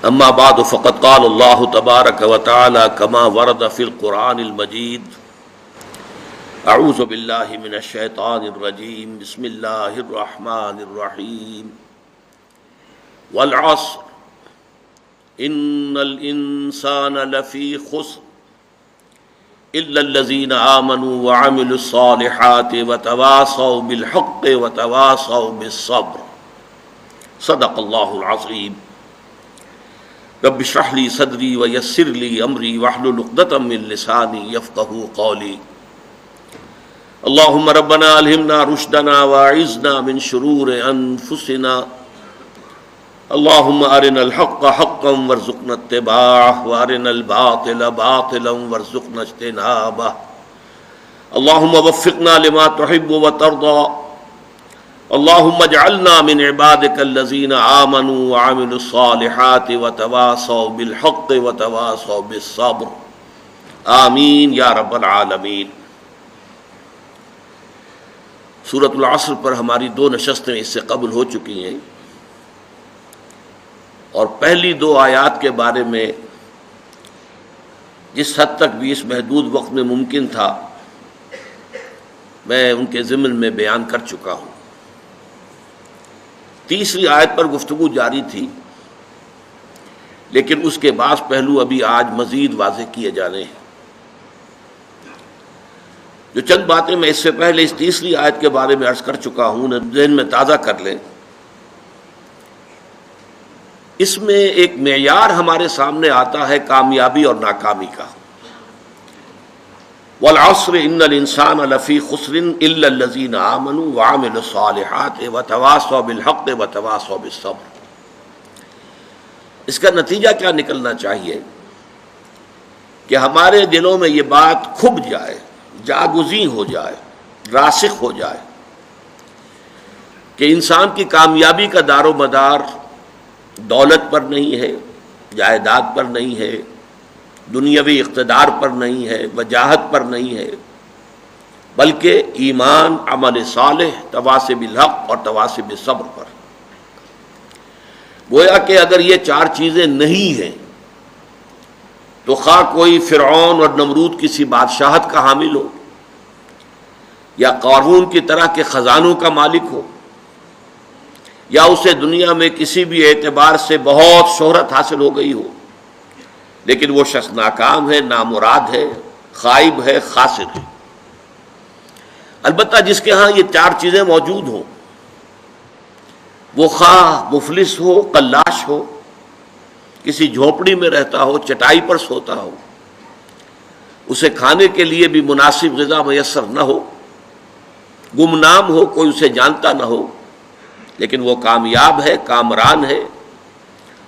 اما بعد فقد قال اللہ تبارک وتعالی كما ورد في القرآن المجید اعوذ باللہ من الشیطان الرجیم بسم اللہ الرحمن الرحیم والعصر ان الانسان لفی خسر الا الذین آمنوا وعملوا الصالحات وتواصوا بالحق وتواصوا بالصبر صدق اللہ العظیم رب اشرح لی صدری ویسر لی امری واحلل عقدۃ من لسانی یفقہوا قولی اللہم ربنا الہمنا رشدنا واعذنا من شرور انفسنا اللہم ارنا الحق حقا وارزقنا اتباعہ وارنا الباطل باطلا وارزقنا اجتنابہ اللہم وفقنا لما تحب وترضى اللہم اجعلنا من عبادک الذین آمنوا وعملوا الصالحات وتواصوا بالحق وتواصوا بالصبر آمین یا رب العالمین۔ سورۃ العصر پر ہماری 2 نشستیں اس سے قبل ہو چکی ہیں، اور پہلی 2 آیات کے بارے میں جس حد تک بھی اس محدود وقت میں ممکن تھا میں ان کے ضمن میں بیان کر چکا ہوں۔ تیسری آیت پر گفتگو جاری تھی، لیکن اس کے بعض پہلو ابھی آج مزید واضح کیے جانے ہیں۔ جو چند باتیں میں اس سے پہلے اس تیسری آیت کے بارے میں عرض کر چکا ہوں، انہیں ذہن میں تازہ کر لیں۔ اس میں ایک معیار ہمارے سامنے آتا ہے کامیابی اور ناکامی کا۔ والعصر ان الانسان لفی خسر الا الذین آمنوا وعملوا الصالحات وتواصوا بالحق وتواصوا بالصبر۔ اس کا نتیجہ کیا نکلنا چاہیے کہ ہمارے دلوں میں یہ بات کھب جائے، جاگزیں ہو جائے، راسخ ہو جائے کہ انسان کی کامیابی کا دار و مدار دولت پر نہیں ہے، جائیداد پر نہیں ہے، دنیاوی اقتدار پر نہیں ہے، وجاہت پر نہیں ہے، بلکہ ایمان، عمل صالح، تواصی بالحق اور تواصی بالصبر پر۔ گویا کہ اگر یہ 4 چیزیں نہیں ہیں تو خواہ کوئی فرعون اور نمرود کسی بادشاہت کا حامل ہو، یا قارون کی طرح کے خزانوں کا مالک ہو، یا اسے دنیا میں کسی بھی اعتبار سے بہت شہرت حاصل ہو گئی ہو، لیکن وہ شخص ناکام ہے، نامراد ہے، خائب ہے، خاسر ہے۔ البتہ جس کے ہاں یہ 4 چیزیں موجود ہوں، وہ خواہ مفلس ہو، قلاش ہو، کسی جھونپڑی میں رہتا ہو، چٹائی پر سوتا ہو، اسے کھانے کے لیے بھی مناسب غذا میسر نہ ہو، گمنام ہو، کوئی اسے جانتا نہ ہو، لیکن وہ کامیاب ہے، کامران ہے،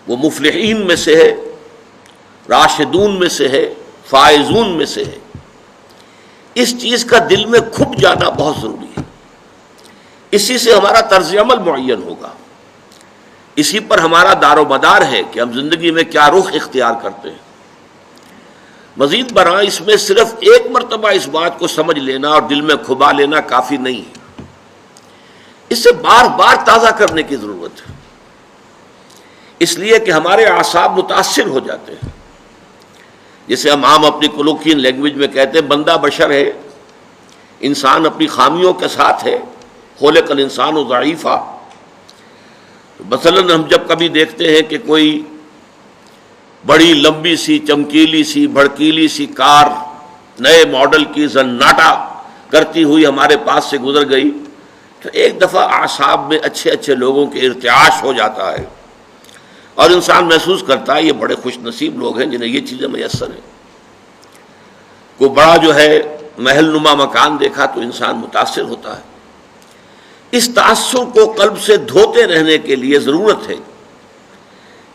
وہ مفلحین میں سے ہے، راشدون میں سے ہے، فائزون میں سے ہے۔ اس چیز کا دل میں کھپ جانا بہت ضروری ہے۔ اسی سے ہمارا طرز عمل معین ہوگا، اسی پر ہمارا دار و مدار ہے کہ ہم زندگی میں کیا رخ اختیار کرتے ہیں۔ مزید برآں اس میں صرف ایک مرتبہ اس بات کو سمجھ لینا اور دل میں کھبا لینا کافی نہیں ہے، اس سے بار بار تازہ کرنے کی ضرورت ہے، اس لیے کہ ہمارے اعصاب متاثر ہو جاتے ہیں۔ جسے ہم عام اپنی کولوکین لینگویج میں کہتے ہیں بندہ بشر ہے، انسان اپنی خامیوں کے ساتھ ہے، خلق الانسان ضعیفا۔ مثلاً ہم جب کبھی دیکھتے ہیں کہ کوئی بڑی لمبی سی، چمکیلی سی، بھڑکیلی سی کار نئے ماڈل کی زناٹا کرتی ہوئی ہمارے پاس سے گزر گئی تو ایک دفعہ اعصاب میں اچھے اچھے لوگوں کے ارتعاش ہو جاتا ہے، اور انسان محسوس کرتا ہے یہ بڑے خوش نصیب لوگ ہیں جنہیں یہ چیزیں میسر ہیں۔ کوئی بڑا جو ہے محل نما مکان دیکھا تو انسان متاثر ہوتا ہے۔ اس تاثر کو قلب سے دھوتے رہنے کے لیے ضرورت ہے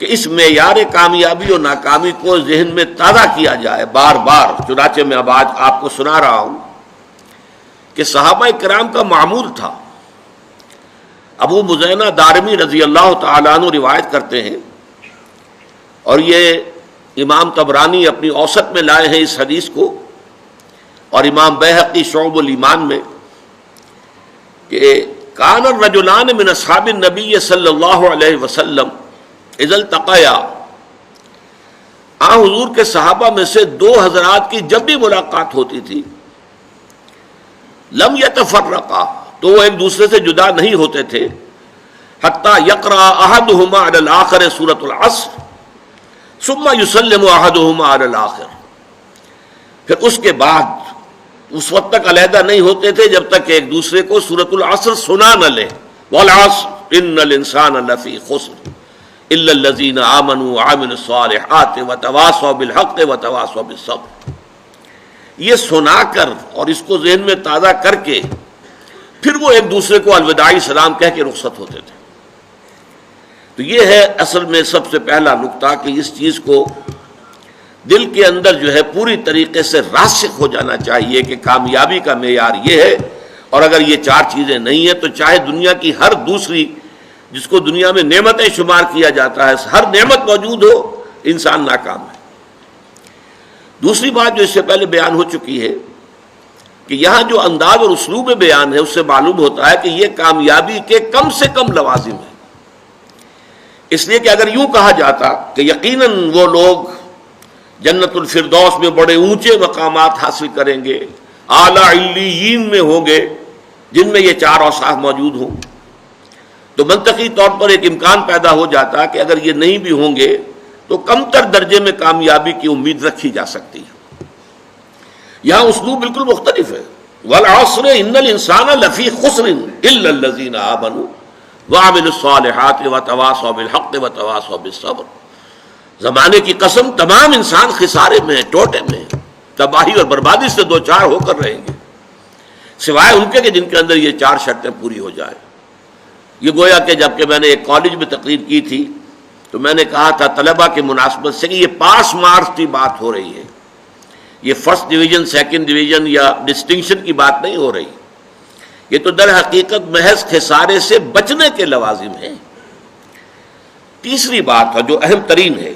کہ اس معیار کامیابی اور ناکامی کو ذہن میں تازہ کیا جائے بار بار۔ چنانچہ میں اب آج آپ کو سنا رہا ہوں کہ صحابہ کرام کا معمول تھا۔ ابو مزینہ دارمی رضی اللہ تعالیٰ عنہ روایت کرتے ہیں، اور یہ امام طبرانی اپنی اوسط میں لائے ہیں اس حدیث کو، اور امام بیہقی شعب الایمان میں، کہ کان الرجلان من اصحاب النبی صلی اللہ علیہ وسلم اذا التقیا حضور کے صحابہ میں سے دو حضرات کی جب بھی ملاقات ہوتی تھی لم یتفرقا، تو وہ ایک دوسرے سے جدا نہیں ہوتے تھے، حتی یقرأ احدہما علی الآخر سورۃ العصر ثم یسلم احدہما علی الآخر، پھر اس کے بعد اس وقت تک علیحدہ نہیں ہوتے تھے جب تک کہ ایک دوسرے کو سورۃ العصر سنا نہ لیں، والعصر ان الانسان لفی خسر الا الذین آمنوا وعملوا الصالحات وتواصوا بالحق وتواصوا بالصبر، یہ سنا کر اور اس کو ذہن میں تازہ کر کے پھر وہ ایک دوسرے کو الوداعی سلام کہہ کے رخصت ہوتے تھے۔ تو یہ ہے اصل میں سب سے پہلا نقطہ کہ اس چیز کو دل کے اندر جو ہے پوری طریقے سے راسخ ہو جانا چاہیے کہ کامیابی کا معیار یہ ہے، اور اگر یہ چار چیزیں نہیں ہیں تو چاہے دنیا کی ہر دوسری جس کو دنیا میں نعمتیں شمار کیا جاتا ہے ہر نعمت موجود ہو، انسان ناکام ہے۔ دوسری بات جو اس سے پہلے بیان ہو چکی ہے کہ یہاں جو انداز اور اسلوب بیان ہے اس سے معلوم ہوتا ہے کہ یہ کامیابی کے کم سے کم لوازم ہیں، اس لیے کہ اگر یوں کہا جاتا کہ یقیناً وہ لوگ جنت الفردوس میں بڑے اونچے مقامات حاصل کریں گے، اعلیٰ علیین میں ہوں گے جن میں یہ چار اوصاف موجود ہوں، تو منطقی طور پر ایک امکان پیدا ہو جاتا کہ اگر یہ نہیں بھی ہوں گے تو کم تر درجے میں کامیابی کی امید رکھی جا سکتی ہے۔ یہاں اسلوب بالکل مختلف ہے، والعصر ان الانسان لفی خسر الا الذین آمنوا وعملوا الصالحات وتواصوا بالحق وتواصوا بالصبر، زمانے کی قسم تمام انسان خسارے میں ہیں، ٹوٹے میں ہیں، تباہی اور بربادی سے دو چار ہو کر رہیں گے، سوائے ان کے کہ جن کے اندر یہ چار شرطیں پوری ہو جائیں۔ یہ گویا کہ جب کہ میں نے ایک کالج میں تقریر کی تھی تو میں نے کہا تھا طلبہ کی مناسبت سے کہ یہ پاس مارکس کی بات ہو رہی ہے، یہ فرسٹ ڈویژن سیکنڈ ڈویژن یا ڈسٹنکشن کی بات نہیں ہو رہی، یہ تو در حقیقت محض خسارے سے بچنے کے لوازم ہیں۔ تیسری بات ہے جو اہم ترین ہے،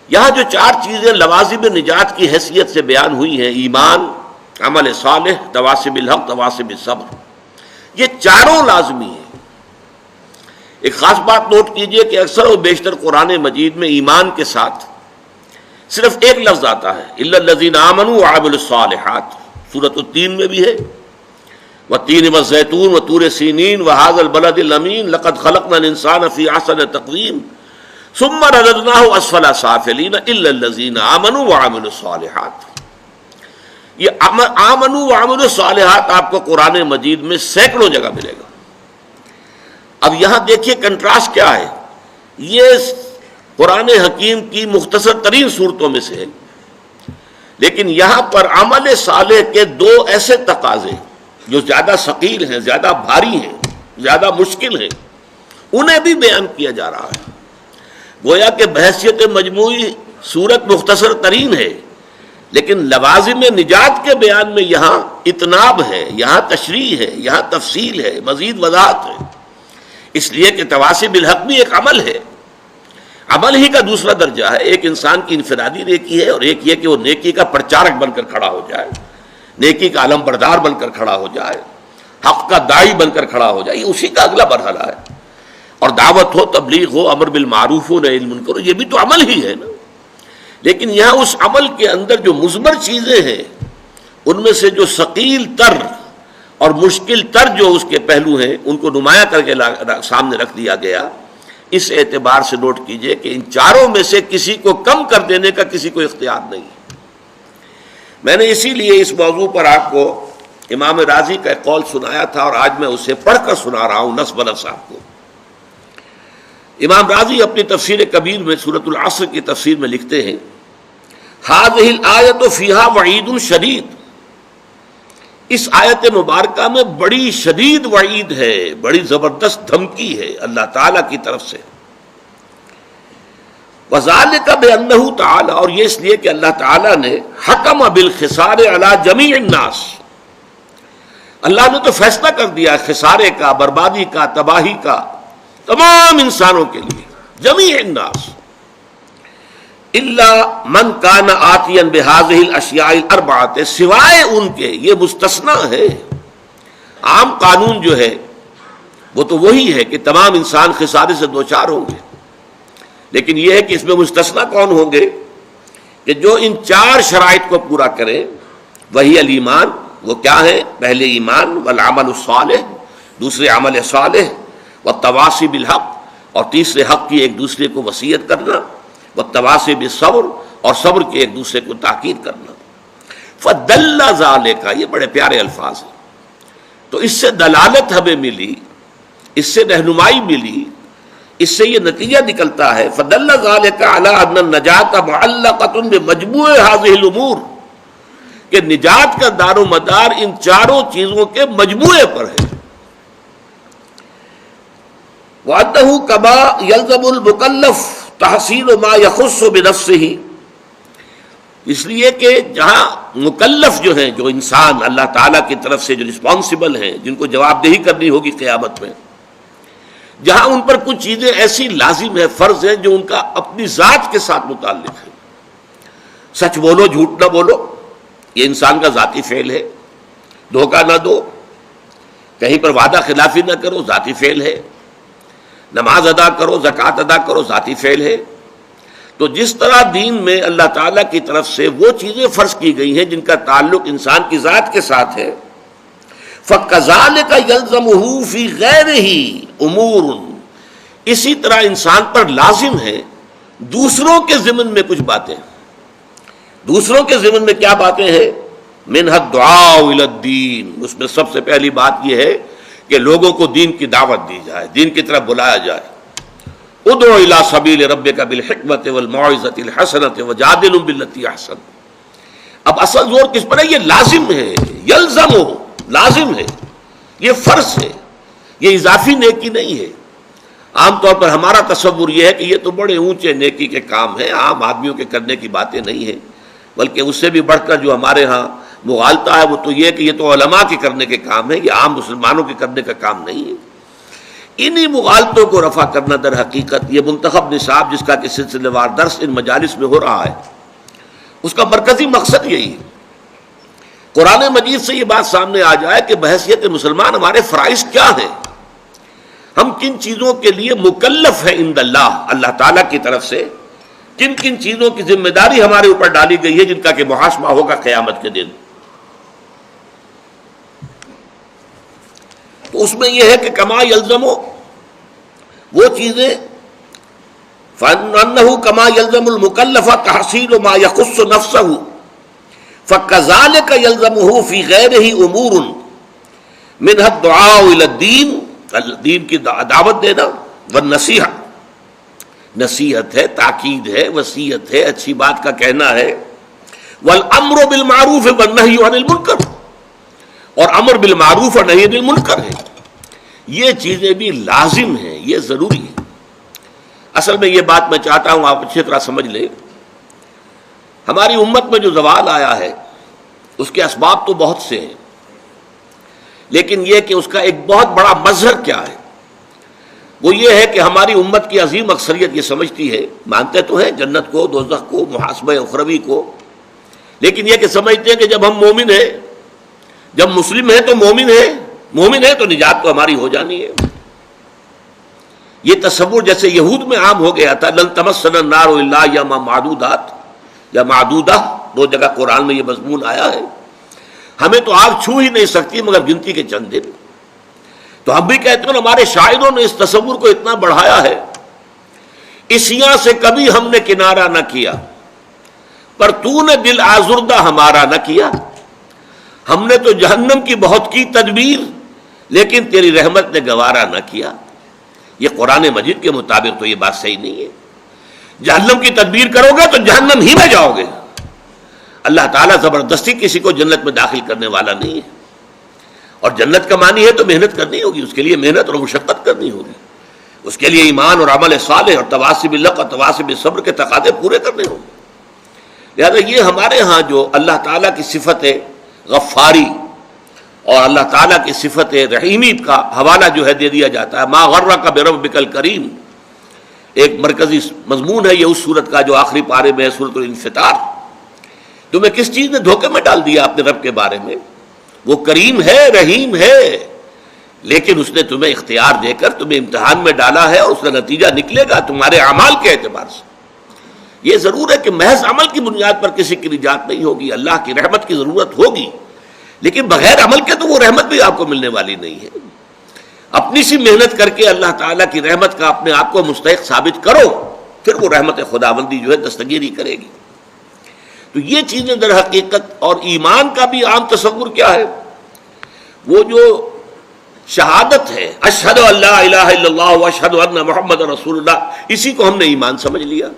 یہاں جو چار چیزیں لوازم نجات کی حیثیت سے بیان ہوئی ہیں، ایمان، عمل صالح، تواصی بالحق، تواصی بالصبر، یہ چاروں لازمی ہیں۔ ایک خاص بات نوٹ کیجئے کہ اکثر و بیشتر قرآن مجید میں ایمان کے ساتھ صرف ایک لفظ آتا ہے، الا الذین آمنوا وعملوا الصالحات، سورۃ التین میں بھی ہے، والتین والزیتون وطور سینین وہذا البلد الامین لقد خلقنا الانسان فی احسن تقویم ثم رددناہ اسفل سافلین الا الذین آمنوا وعملوا الصالحات۔ یہ آمنوا وعملوا الصالحات آپ کو قرآن مجید میں سینکڑوں جگہ ملے گا۔ اب یہاں دیکھیے کنٹراسٹ کیا ہے، یہ قرآن حکیم کی مختصر ترین صورتوں میں سے ہے، لیکن یہاں پر عمل صالح کے دو ایسے تقاضے جو زیادہ ثقیل ہیں، زیادہ بھاری ہیں، زیادہ مشکل ہیں، انہیں بھی بیان کیا جا رہا ہے۔ گویا کہ بحیثیت مجموعی صورت مختصر ترین ہے، لیکن لوازم نجات کے بیان میں یہاں اتناب ہے، یہاں تشریح ہے، یہاں تفصیل ہے، مزید وضاحت ہے، اس لیے کہ تواصی بالحق بھی ایک عمل ہے، عمل ہی کا دوسرا درجہ ہے۔ ایک انسان کی انفرادی نیکی ہے اور ایک یہ کہ وہ نیکی کا پرچارک بن کر کھڑا ہو جائے، نیکی کا علم بردار بن کر کھڑا ہو جائے، حق کا داعی بن کر کھڑا ہو جائے، یہ اسی کا اگلا مرحلہ ہے۔ اور دعوت ہو، تبلیغ ہو، امر بالمعروف ہو، نہی عن المنکر، یہ بھی تو عمل ہی ہے نا۔ لیکن یہاں اس عمل کے اندر جو مثمر چیزیں ہیں ان میں سے جو ثقیل تر اور مشکل تر جو اس کے پہلو ہیں ان کو نمایاں کر کے سامنے رکھ دیا گیا۔ اس اعتبار سے نوٹ کیجئے کہ ان چاروں میں سے کسی کو کم کر دینے کا کسی کو اختیار نہیں ہے۔ میں نے اسی لیے اس موضوع پر آپ کو امام راضی کا ایک قول سنایا تھا اور آج میں اسے پڑھ کر سنا رہا ہوں نصب نفس آپ کو۔ امام راضی اپنی تفسیر کبیر میں سورۃ العصر کی تفسیر میں لکھتے ہیں، هذه الآیۃ فیہا وعید شدید، اس آیت مبارکہ میں بڑی شدید وعید ہے، بڑی زبردست دھمکی ہے اللہ تعالیٰ کی طرف سے۔ وذالک بانہ تعالی، اور یہ اس لیے کہ اللہ تعالیٰ نے حکم بالخسار علی جمیع الناس، اللہ نے تو فیصلہ کر دیا خسارے کا، بربادی کا، تباہی کا تمام انسانوں کے لیے، جمیع الناس، الا من کان آتیا بہذہ الاشیاء الاربعۃ، سوائے ان کے، یہ مستثنا ہے۔ عام قانون جو ہے وہ تو وہی ہے کہ تمام انسان خسارے سے دوچار ہوں گے، لیکن یہ ہے کہ اس میں مستثنا کون ہوں گے کہ جو ان 4 شرائط کو پورا کریں. وہی الایمان، وہ کیا ہے؟ پہلے ایمان، والعمل الصالح، دوسرے عمل صالح، والتواصی بالحق، اور تیسرے حق کی ایک دوسرے کو وصیت کرنا، والتواصی بالصبر، اور صبر کی ایک دوسرے کو تاکید کرنا. فدل ذالک، یہ بڑے پیارے الفاظ ہیں. تو اس سے دلالت ہمیں ملی، اس سے رہنمائی ملی، اس سے یہ نتیجہ نکلتا ہے فدل ذالک علی ان النجات معلقۃ بمجموع هذه الامور، کہ نجات کا دار و مدار ان 4 چیزوں کے مجموعے پر ہے. وَأَنَّهُ كَمَا يَلْزَمُ الْمُكَلَّفَ تَحْصِيلُ مَا يَخُصُّ بِنَفْسِهِ، اس لیے کہ جہاں مکلف جو ہیں، جو انسان اللہ تعالیٰ کی طرف سے جو رسپانسبل ہیں، جن کو جواب دہی کرنی ہوگی قیامت میں، جہاں ان پر کچھ چیزیں ایسی لازم ہے، فرض ہیں، جو ان کا اپنی ذات کے ساتھ متعلق ہے. سچ بولو، جھوٹ نہ بولو، یہ انسان کا ذاتی فعل ہے. دھوکہ نہ دو، کہیں پر وعدہ خلافی نہ کرو، ذاتی فعل ہے. نماز ادا کرو، زکوٰۃ ادا کرو، ذاتی فعل ہے. تو جس طرح دین میں اللہ تعالیٰ کی طرف سے وہ چیزیں فرض کی گئی ہیں جن کا تعلق انسان کی ذات کے ساتھ ہے، فَكَذَلِكَ يَلْزَمُهُ فِي غَيْرِهِ أُمُورٌ، اسی طرح انسان پر لازم ہے دوسروں کے ضمن میں کچھ باتیں. دوسروں کے ضمن میں کیا باتیں ہیں؟ مِنْهَا الدُّعَاءُ إِلَى الدِّينِ، اس میں سب سے پہلی بات یہ ہے کہ لوگوں کو دین کی دعوت دی جائے، دین کی طرف بلایا جائے. ادعو الی سبیل ربک بالحکمۃ والموعظۃ الحسنۃ وجادلہم باللتی احسن. اب اصل زور کس پر ہے؟ یہ لازم ہے، یلزم ہو، لازم ہے، یہ فرض ہے، یہ اضافی نیکی نہیں ہے. عام طور پر ہمارا تصور یہ ہے کہ یہ تو بڑے اونچے نیکی کے کام ہیں، عام آدمیوں کے کرنے کی باتیں نہیں ہیں، بلکہ اس سے بھی بڑھ کر جو ہمارے ہاں مغالطہ ہے وہ تو یہ کہ یہ تو علماء کے کرنے کے کام ہے، یہ عام مسلمانوں کے کرنے کا کام نہیں ہے. انہی مغالطوں کو رفع کرنا در حقیقت یہ منتخب نصاب جس کا کہ سلسلہ وار درس ان مجالس میں ہو رہا ہے، اس کا مرکزی مقصد یہی ہے. قرآن مجید سے یہ بات سامنے آ جائے کہ بحیثیت مسلمان ہمارے فرائض کیا ہیں، ہم کن چیزوں کے لیے مکلف ہیں عند اللہ، اللہ تعالیٰ کی طرف سے کن کن چیزوں کی ذمہ داری ہمارے اوپر ڈالی گئی ہے جن کا کہ محاسبہ ہوگا قیامت کے دن. تو اس میں یہ ہے کہ کما یلزم، وہ چیزیں فَإِنَّهُ كَمَا يَلْزَمُ الْمُكَلَّفَ تَحْصِيلُ مَا يَخُصُّ نَفْسَهُ فَكَذَلِكَ يَلْزَمُهُ فِي غَيْرِهِ أُمُورٌ مِنْهَا الدُّعَاءُ إِلَى الدِّينِ، دین کی دعوت دینا، والنصیحہ، نصیحت ہے، تاکید ہے، وصیت ہے، اچھی بات کا کہنا ہے. وَالْأَمْرُ بِالْمَعْرُوفِ وَالنَّهْيُ عَنِ الْمُنكَرِ، اور امر بالمعروف اور نہی عن المنکر ہے. یہ چیزیں بھی لازم ہیں، یہ ضروری ہے. اصل میں یہ بات میں چاہتا ہوں آپ اچھی طرح سمجھ لیں. ہماری امت میں جو زوال آیا ہے اس کے اسباب تو بہت سے ہیں، لیکن یہ کہ اس کا ایک بہت بڑا مظہر کیا ہے، وہ یہ ہے کہ ہماری امت کی عظیم اکثریت یہ سمجھتی ہے، مانتے تو ہیں جنت کو، دوزخ کو، محاسبہ اخروی کو، لیکن یہ کہ سمجھتے ہیں کہ جب ہم مومن ہیں، جب مسلم ہے تو مومن ہے تو نجات تو ہماری ہو جانی ہے. یہ تصور جیسے یہود میں عام ہو گیا تھا، لن تمسنا النار الا ایاما معدودات یا معدودہ، 2 جگہ قرآن میں یہ مضمون آیا ہے، ہمیں تو آگ چھو ہی نہیں سکتی مگر گنتی کے چند دن. تو ہم بھی کہتے ہیں ہمارے شاعروں نے اس تصور کو اتنا بڑھایا ہے، اسیاں سے کبھی ہم نے کنارہ نہ کیا، پر تو نے دل آزردہ ہمارا نہ کیا. ہم نے تو جہنم کی بہت کی تدبیر، لیکن تیری رحمت نے گوارا نہ کیا. یہ قرآن مجید کے مطابق تو یہ بات صحیح نہیں ہے. جہنم کی تدبیر کرو گے تو جہنم ہی میں جاؤ گے. اللہ تعالیٰ زبردستی کسی کو جنت میں داخل کرنے والا نہیں ہے، اور جنت کا معنی ہے تو محنت کرنی ہوگی، اس کے لیے محنت اور مشقت کرنی ہوگی، اس کے لیے ایمان اور عمل صالح اور تواصی بالحق اور تواصی بالصبر کے تقاضے پورے کرنے ہوں گے. لہٰذا یہ ہمارے ہاں جو اللہ تعالیٰ کی صفت ہے غفاری اور اللہ تعالیٰ کی صفت رحیمی کا حوالہ جو ہے دے دیا جاتا ہے. ما غرک بربک الکریم ایک مرکزی مضمون ہے یہ اس سورت کا جو آخری پارے میں ہے، سورۃ الانفطار. تمہیں کس چیز نے دھوکے میں ڈال دیا اپنے رب کے بارے میں؟ وہ کریم ہے، رحیم ہے، لیکن اس نے تمہیں اختیار دے کر تمہیں امتحان میں ڈالا ہے، اور اس کا نتیجہ نکلے گا تمہارے اعمال کے اعتبار سے۔ یہ ضرور ہے کہ محض عمل کی بنیاد پر کسی کی نجات نہیں ہوگی، اللہ کی رحمت کی ضرورت ہوگی، لیکن بغیر عمل کے تو وہ رحمت بھی آپ کو ملنے والی نہیں ہے۔ اپنی سی محنت کر کے اللہ تعالیٰ کی رحمت کا اپنے آپ کو مستحق ثابت کرو، پھر وہ رحمت خداوندی جو ہے دستگیری کرے گی۔ تو یہ چیزیں در حقیقت، اور ایمان کا بھی عام تصور کیا ہے، وہ جو شہادت ہے اشہد ان لا الہ الا اللہ واشہد ان محمد رسول اللہ، اسی کو ہم نے ایمان سمجھ لیا۔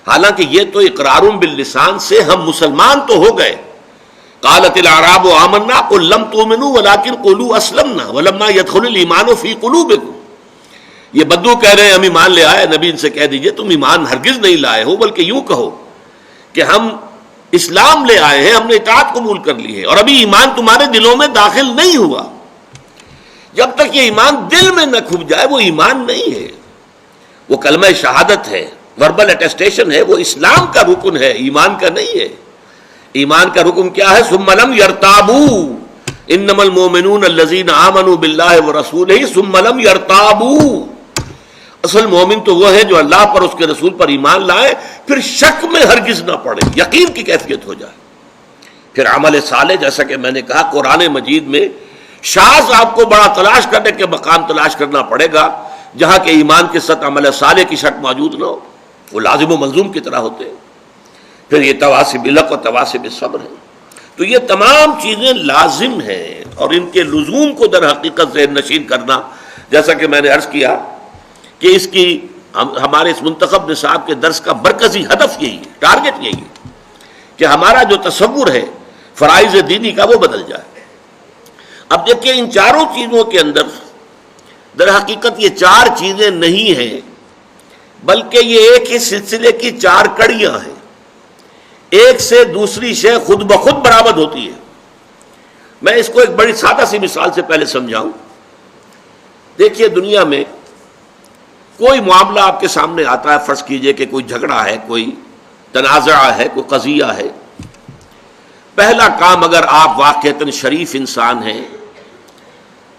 حالانکہ یہ تو اقرار باللسان سے ہم مسلمان تو ہو گئے۔ قالت الاعراب آمنا قل لم تؤمنوا ولکن قولوا اسلمنا ولما يدخل الايمان في قلوبكم۔ یہ بدو کہہ رہے ہیں ہم ایمان لے آئے، نبی ان سے کہہ دیجئے تم ایمان ہرگز نہیں لائے ہو، بلکہ یوں کہو کہ ہم اسلام لے آئے ہیں، ہم نے اطاعت قبول کر لی ہے، اور ابھی ایمان تمہارے دلوں میں داخل نہیں ہوا۔ جب تک یہ ایمان دل میں نہ کھپ جائے وہ ایمان نہیں ہے، وہ کلمہ شہادت ہے، وربل اٹیسٹیشن ہے، وہ اسلام کا رکن ہے، ایمان کا نہیں ہے۔ ایمان کا رکن کیا ہے؟ ثم لم يرتابوا انما المؤمنون الذين آمنوا بالله ورسوله ثم لم يرتابوا۔ اصل مومن تو وہ ہے جو اللہ پر، اس کے رسول پر ایمان لائے، پھر شک میں ہرگز نہ پڑے، یقین کی کیفیت ہو جائے۔ پھر عمل صالح، جیسا کہ میں نے کہا قرآن مجید میں شاذ آپ کو بڑا تلاش کرنے کے مقام تلاش کرنا پڑے گا جہاں کہ ایمان کے ساتھ عمل صالح کی شک موجود نہ ہو، وہ لازم و ملزوم کی طرح ہوتے ہیں۔ پھر یہ تواصی بالحق و تواصی بالصبر ہے۔ تو یہ تمام چیزیں لازم ہیں، اور ان کے لزوم کو در حقیقت ذہن نشین کرنا، جیسا کہ میں نے عرض کیا کہ اس کی ہمارے اس منتخب نصاب کے درس کا مرکزی ہدف یہی ہے، ٹارگٹ یہی ہے کہ ہمارا جو تصور ہے فرائض دینی کا وہ بدل جائے۔ اب دیکھیں ان چاروں چیزوں کے اندر در حقیقت یہ چار چیزیں نہیں ہیں، بلکہ یہ ایک ہی سلسلے کی چار کڑیاں ہیں، ایک سے دوسری شے خود بخود برآمد ہوتی ہے۔ میں اس کو ایک بڑی سادہ سی مثال سے پہلے سمجھاؤں۔ دیکھیے دنیا میں کوئی معاملہ آپ کے سامنے آتا ہے، فرض کیجئے کہ کوئی جھگڑا ہے، کوئی تنازع ہے، کوئی قضیہ ہے۔ پہلا کام، اگر آپ واقعتاً شریف انسان ہیں،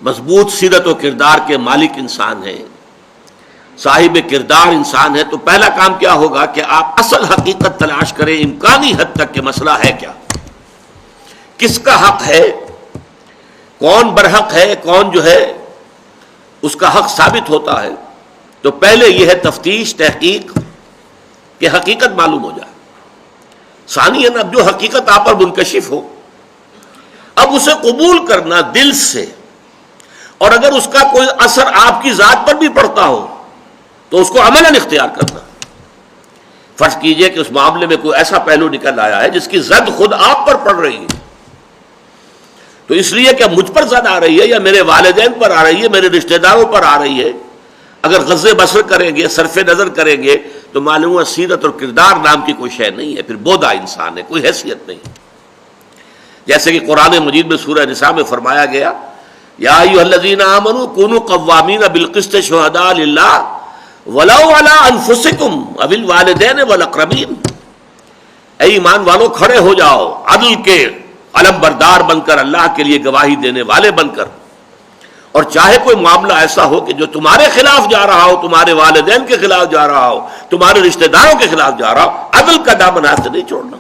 مضبوط سیرت و کردار کے مالک انسان ہیں، صاحب کردار انسان ہے، تو پہلا کام کیا ہوگا کہ آپ اصل حقیقت تلاش کریں امکانی حد تک کہ مسئلہ ہے کیا، کس کا حق ہے، کون برحق ہے، کون جو ہے اس کا حق ثابت ہوتا ہے۔ تو پہلے یہ ہے تفتیش، تحقیق کہ حقیقت معلوم ہو جائے۔ ثانیاً اب جو حقیقت آپ پر منکشف ہو، اب اسے قبول کرنا دل سے، اور اگر اس کا کوئی اثر آپ کی ذات پر بھی پڑتا ہو تو اس کو عملاً اختیار کرنا۔ فرض کیجئے کہ اس معاملے میں کوئی ایسا پہلو نکل آیا ہے جس کی زد خود آپ پر پڑ رہی ہے، تو اس لیے کہ مجھ پر زد آ رہی ہے یا میرے والدین پر آ رہی ہے، میرے رشتہ داروں پر آ رہی ہے، اگر غض بصر کریں گے، صرف نظر کریں گے، تو معلوم ہے سیرت اور کردار نام کی کوئی شے نہیں ہے، پھر بودا انسان ہے، کوئی حیثیت نہیں۔ جیسے کہ قرآن مجید میں سورہ نساء میں فرمایا گیا، یا ایھا الذین آمنوا کونوا قوامین بالقسط شہداء للہ ولو علی انفسکم او الوالدین والاقربین۔ اے ایمان والو، کھڑے ہو جاؤ عدل کے علم بردار بن کر، اللہ کے لیے گواہی دینے والے بن کر، اور چاہے کوئی معاملہ ایسا ہو کہ جو تمہارے خلاف جا رہا ہو، تمہارے والدین کے خلاف جا رہا ہو، تمہارے رشتہ داروں کے خلاف جا رہا ہو، عدل کا دامن ہاتھ سے نہیں چھوڑنا۔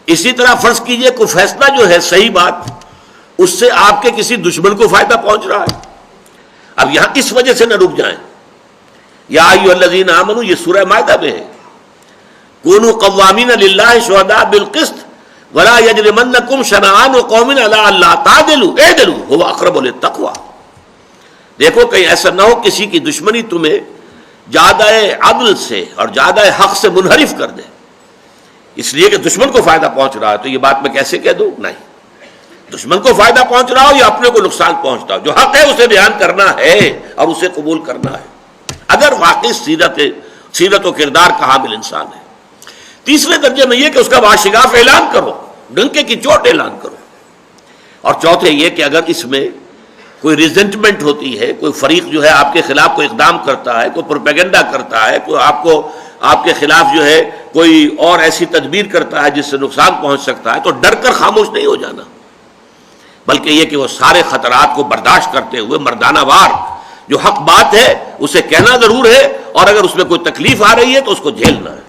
اسی طرح فرض کیجئے کوئی فیصلہ جو ہے صحیح بات، اس سے آپ کے کسی دشمن کو فائدہ پہنچ رہا ہے، اب یہاں اس وجہ سے نہ رک جائیں۔ یا ایھا الذین آمنوا، یہ سورہ مائدہ میں ہے، کونوا قوامین للہ شہداء بالقسط ولا یجرمنکم شنآن قوم علی الا تعدلوا اعدلوا ھو اقرب للتقوی۔ دیکھو کہیں ایسا نہ ہو کسی کی دشمنی تمہیں زیادہ عدل سے اور زیادہ حق سے منحرف کر دے، اس لیے کہ دشمن کو فائدہ پہنچ رہا ہے تو یہ بات میں کیسے کہہ دوں؟ نہیں، دشمن کو فائدہ پہنچ رہا ہو یا اپنے کو نقصان پہنچتا ہو، جو حق ہے اسے بیان کرنا ہے اور اسے قبول کرنا ہے، اگر واقعی سیرت و کردار کا حامل انسان ہے۔ تیسرے درجے میں یہ کہ اس کا واشگاف اعلان کرو، ڈنکے کی چوٹ اعلان کرو۔ اور چوتھے یہ کہ اگر اس میں کوئی ریزنٹمنٹ ہوتی ہے، کوئی فریق جو ہے آپ کے خلاف کوئی اقدام کرتا ہے، کوئی پروپیگنڈا کرتا ہے، کوئی آپ کے خلاف جو ہے کوئی اور ایسی تدبیر کرتا ہے جس سے نقصان پہنچ سکتا ہے، تو ڈر کر خاموش نہیں ہو جانا، بلکہ یہ کہ وہ سارے خطرات کو برداشت کرتے ہوئے مردانہ وار جو حق بات ہے اسے کہنا ضرور ہے، اور اگر اس میں کوئی تکلیف آ رہی ہے تو اس کو جھیلنا ہے۔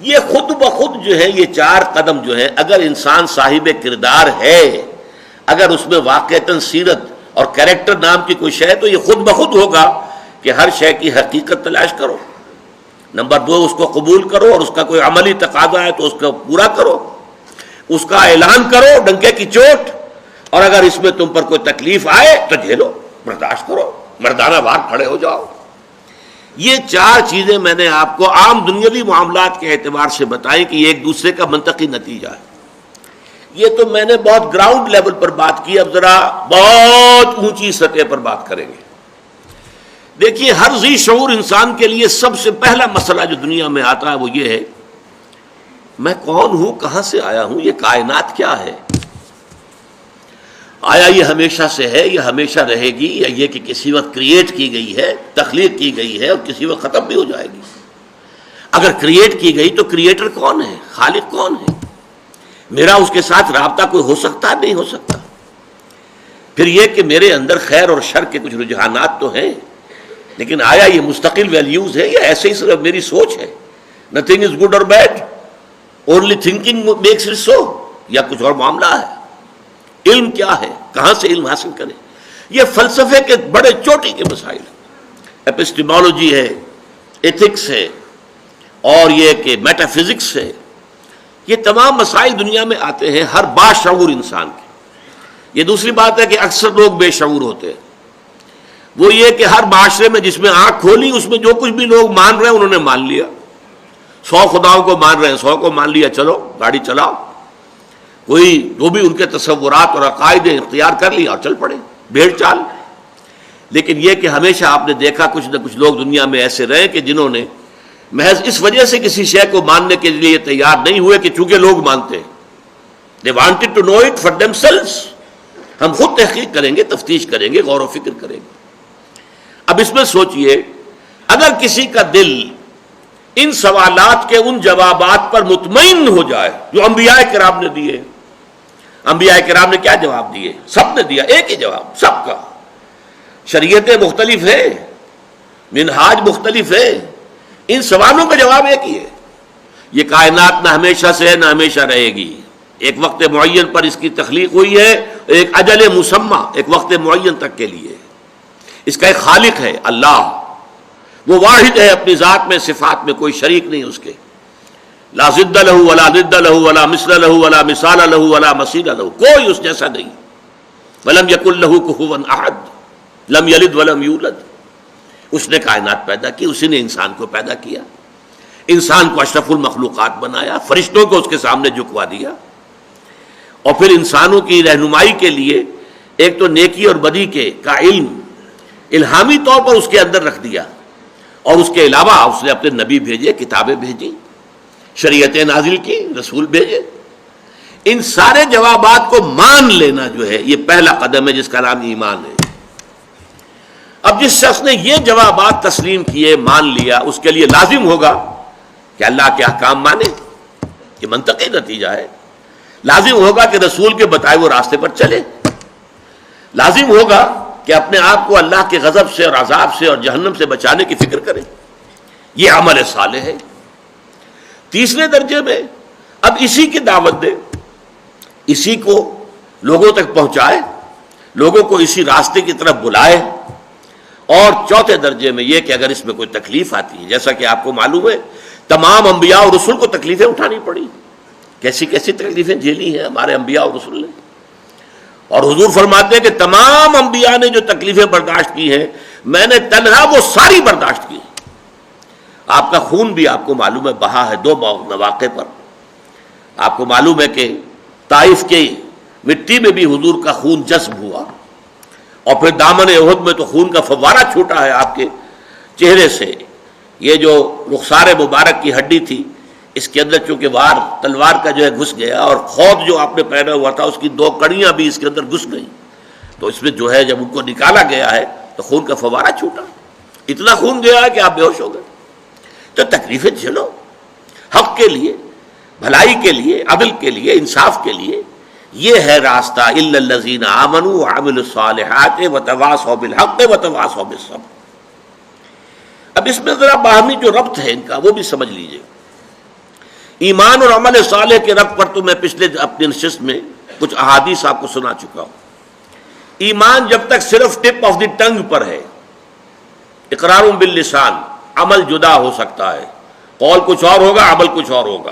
یہ خود بخود جو ہے، یہ 4 قدم جو ہے، اگر انسان صاحب کردار ہے، اگر اس میں واقعتاً سیرت اور کریکٹر نام کی کوئی شے، تو یہ خود بخود ہوگا کہ ہر شے کی حقیقت تلاش کرو۔ نمبر 2، اس کو قبول کرو، اور اس کا کوئی عملی تقاضا ہے تو اس کو پورا کرو، اس کا اعلان کرو ڈنکے کی چوٹ، اور اگر اس میں تم پر کوئی تکلیف آئے تو جھیلو، برداشت کرو، مردانہ وار کھڑے ہو جاؤ۔ یہ 4 چیزیں میں نے آپ کو عام دنیاوی معاملات کے اعتبار سے بتائیں کہ یہ ایک دوسرے کا منطقی نتیجہ ہے۔ یہ تو میں نے بہت گراؤنڈ لیول پر بات کی، اب ذرا بہت اونچی سطح پر بات کریں گے۔ دیکھیے، ہر ذی شعور انسان کے لیے سب سے پہلا مسئلہ جو دنیا میں آتا ہے وہ یہ ہے، میں کون ہوں، کہاں سے آیا ہوں، یہ کائنات کیا ہے؟ آیا یہ ہمیشہ سے ہے، یہ ہمیشہ رہے گی، یا یہ کہ کسی وقت کریٹ کی گئی ہے، تخلیق کی گئی ہے اور کسی وقت ختم بھی ہو جائے گی؟ اگر کریٹ کی گئی تو کریٹر کون ہے، خالق کون ہے؟ میرا اس کے ساتھ رابطہ کوئی ہو سکتا نہیں ہو سکتا؟ پھر یہ کہ میرے اندر خیر اور شر کے کچھ رجحانات تو ہیں، لیکن آیا یہ مستقل ویلیوز ہے یا ایسے ہی صرف میری سوچ ہے؟ نتھنگ از گڈ اور bad, only thinking makes it so, یا کچھ اور معاملہ ہے؟ علم کیا ہے، کہاں سے علم حاصل کریں؟ یہ فلسفے کے بڑے چوٹی کے مسائل ہیں۔ ایپسٹیمولوجی ہے، ایتھکس ہے، اور یہ کہ میٹا فزکس ہے، یہ تمام مسائل دنیا میں آتے ہیں ہر باشعور انسان کے۔ یہ دوسری بات ہے کہ اکثر لوگ بے شعور ہوتے ہیں، وہ یہ کہ ہر معاشرے میں جس میں آنکھ کھولی اس میں جو کچھ بھی لوگ مان رہے ہیں انہوں نے مان لیا، 100 خداؤں کو مان رہے ہیں، 100 کو مان لیا، چلو گاڑی چلاؤ، کوئی جو بھی ان کے تصورات اور عقائد اختیار کر لیا اور چل پڑے، بھیڑ چال۔ لیکن یہ کہ ہمیشہ آپ نے دیکھا کچھ نہ کچھ لوگ دنیا میں ایسے رہے کہ جنہوں نے محض اس وجہ سے کسی شے کو ماننے کے لیے تیار نہیں ہوئے کہ چونکہ لوگ مانتے ہیں، they wanted to know it for themselves۔ ہم خود تحقیق کریں گے، تفتیش کریں گے، غور و فکر کریں گے۔ اب اس میں سوچئے، اگر کسی کا دل ان سوالات کے ان جوابات پر مطمئن ہو جائے جو انبیاء کرام نے دیے۔ انبیاء کرام نے کیا جواب دیے؟ سب نے دیا ایک ہی جواب، سب کا۔ شریعتیں مختلف ہیں، منہاج مختلف ہے، ان سوالوں کا جواب ایک ہی ہے، یہ کائنات نہ ہمیشہ سے ہے نہ ہمیشہ رہے گی، ایک وقت معین پر اس کی تخلیق ہوئی ہے، ایک اجل مسمى، ایک وقت معین تک کے لیے۔ اس کا ایک خالق ہے اللہ، وہ واحد ہے اپنی ذات میں، صفات میں کوئی شریک نہیں اس کے، لا ضد لہ ولا ند لہ ولا مثل لہ ولا مثال لہ ولا مثیل لہ، کوئی اس جیسا نہیں۔ ولم یکن لہ کفوا احد، لم یلد ولم یولد۔ اس نے کائنات پیدا کی، اسی نے انسان کو پیدا کیا، انسان کو اشرف المخلوقات بنایا، فرشتوں کو اس کے سامنے جھکوا دیا، اور پھر انسانوں کی رہنمائی کے لیے ایک تو نیکی اور بدی کے کا علم الہامی طور پر اس کے اندر رکھ دیا، اور اس کے علاوہ اس نے اپنے نبی بھیجے، کتابیں بھیجی، شریعتیں نازل کی، رسول بھیجے۔ ان سارے جوابات کو مان لینا جو ہے یہ پہلا قدم ہے جس کا نام ایمان ہے۔ اب جس شخص نے یہ جوابات تسلیم کیے، مان لیا، اس کے لیے لازم ہوگا کہ اللہ کے احکام مانے، یہ منطقی نتیجہ ہے۔ لازم ہوگا کہ رسول کے بتائے ہوئے راستے پر چلے، لازم ہوگا کہ اپنے آپ کو اللہ کے غضب سے اور عذاب سے اور جہنم سے بچانے کی فکر کرے، یہ عمل صالح ہے۔ تیسرے درجے میں اب اسی کی دعوت دے، اسی کو لوگوں تک پہنچائے، لوگوں کو اسی راستے کی طرف بلائے۔ اور چوتھے درجے میں یہ کہ اگر اس میں کوئی تکلیف آتی ہے، جیسا کہ آپ کو معلوم ہے تمام انبیاء اور رسول کو تکلیفیں اٹھانی پڑی، کیسی کیسی تکلیفیں جھیلی ہیں ہمارے انبیاء اور رسول نے، اور حضور فرماتے ہیں کہ تمام انبیاء نے جو تکلیفیں برداشت کی ہیں میں نے تنہا وہ ساری برداشت کی۔ آپ کا خون بھی آپ کو معلوم ہے بہا ہے 2 مواقع پر۔ آپ کو معلوم ہے کہ طائف کی مٹی میں بھی حضور کا خون جذب ہوا، اور پھر دامن احد میں تو خون کا فوارہ چھوٹا ہے آپ کے چہرے سے۔ یہ جو رخسار مبارک کی ہڈی تھی، اس کے اندر چونکہ وار تلوار کا جو ہے گھس گیا، اور خود جو آپ نے پہنا ہوا تھا اس کی 2 کڑیاں بھی اس کے اندر گھس گئیں، تو اس میں جو ہے جب ان کو نکالا گیا ہے تو خون کا فوارہ چھوٹا، اتنا خون گیا ہے کہ آپ بے ہوش ہو گئے۔ تو تکلیفیں جھیلو، حق کے لیے، بھلائی کے لیے، عدل کے لیے، انصاف کے لیے، یہ ہے راستہ الا الذین آمنوا وعملوا الصالحات وتواصوا بالحق وتواصوا بالصبر. اب اس میں ذرا باہمی جو ربط ہے ان کا وہ بھی سمجھ لیجئے. ایمان اور عمل صالح کے ربط پر تو میں پچھلے اپنی نشست میں کچھ احادیث آپ کو سنا چکا ہوں. ایمان جب تک صرف ٹپ آف دی ٹنگ پر ہے، اقرار باللسان، عمل جدا ہو سکتا ہے، قول کچھ اور ہوگا عمل کچھ اور ہوگا.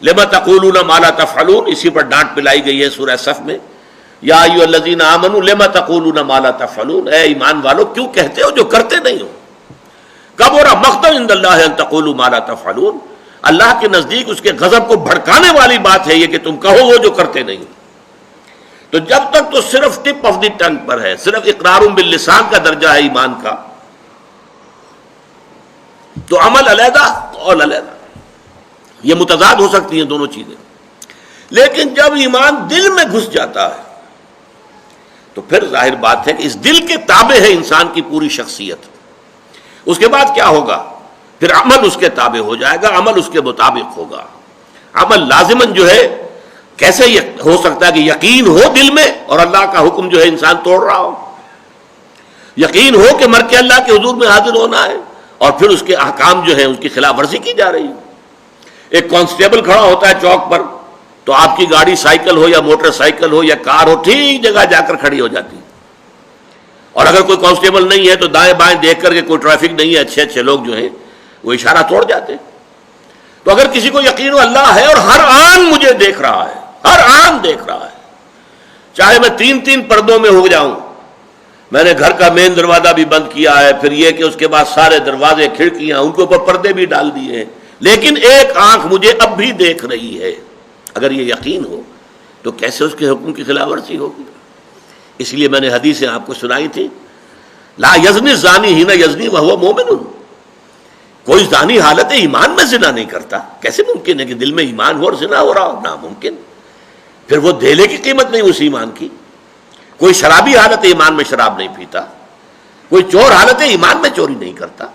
لما تقولون ما لا تفعلون، اسی پر ڈانٹ پلائی گئی ہے سورہ صف میں، یا ایھا الذین آمنوا لما تقولون ما لا تفعلون، اے ایمان والو کیوں کہتے ہو جو کرتے نہیں ہو. کبر مقتا عند اللہ ان تقولوا ما لا تفعلون، اللہ کے نزدیک اس کے غضب کو بھڑکانے والی بات ہے یہ کہ تم کہو وہ جو کرتے نہیں. تو جب تک تو صرف ٹپ آف دی ٹنگ پر ہے، صرف اقرار باللسان کا درجہ ہے ایمان کا، تو عمل علیحدہ قول علیحدہ، یہ متضاد ہو سکتی ہیں دونوں چیزیں. لیکن جب ایمان دل میں گھس جاتا ہے تو پھر ظاہر بات ہے کہ اس دل کے تابع ہے انسان کی پوری شخصیت. اس کے بعد کیا ہوگا؟ پھر عمل اس کے تابع ہو جائے گا، عمل اس کے مطابق ہوگا. عمل لازماً جو ہے کیسے ہو سکتا ہے کہ یقین ہو دل میں اور اللہ کا حکم جو ہے انسان توڑ رہا ہو؟ یقین ہو کہ مر کے اللہ کے حضور میں حاضر ہونا ہے اور پھر اس کے احکام جو ہیں اس کی خلاف ورزی کی جا رہی ہے. ایک کانسٹیبل کھڑا ہوتا ہے چوک پر تو آپ کی گاڑی سائیکل ہو یا موٹر سائیکل ہو یا کار ہو ٹھیک جگہ جا کر کھڑی ہو جاتی ہے. اور اگر کوئی کانسٹیبل نہیں ہے تو دائیں بائیں دیکھ کر کے کوئی ٹریفک نہیں ہے، اچھے اچھے لوگ جو ہیں وہ اشارہ توڑ جاتے ہیں. تو اگر کسی کو یقین ہو اللہ ہے اور ہر آن مجھے دیکھ رہا ہے، ہر آن دیکھ رہا ہے، چاہے میں تین تین پردوں میں ہو جاؤں، میں نے گھر کا مین دروازہ بھی بند کیا ہے، پھر یہ کہ اس کے بعد سارے دروازے کھڑکیاں ان کے اوپر پردے بھی ڈال دیے ہیں، لیکن ایک آنکھ مجھے اب بھی دیکھ رہی ہے. اگر یہ یقین ہو تو کیسے اس کے حکم کی خلاف ورزی ہوگی؟ اس لیے میں نے حدیثیں آپ کو سنائی تھی، لا یزنی الزانی حین یزنی وہو مومن، کوئی زانی حالت ایمان میں زنا نہیں کرتا. کیسے ممکن ہے کہ دل میں ایمان ہو اور زنا ہو رہا ہو؟ ناممکن. پھر وہ دھیلے کی قیمت نہیں اس ایمان کی. کوئی شرابی حالت ایمان میں شراب نہیں پیتا، کوئی چور حالت ایمان میں چوری نہیں کرتا.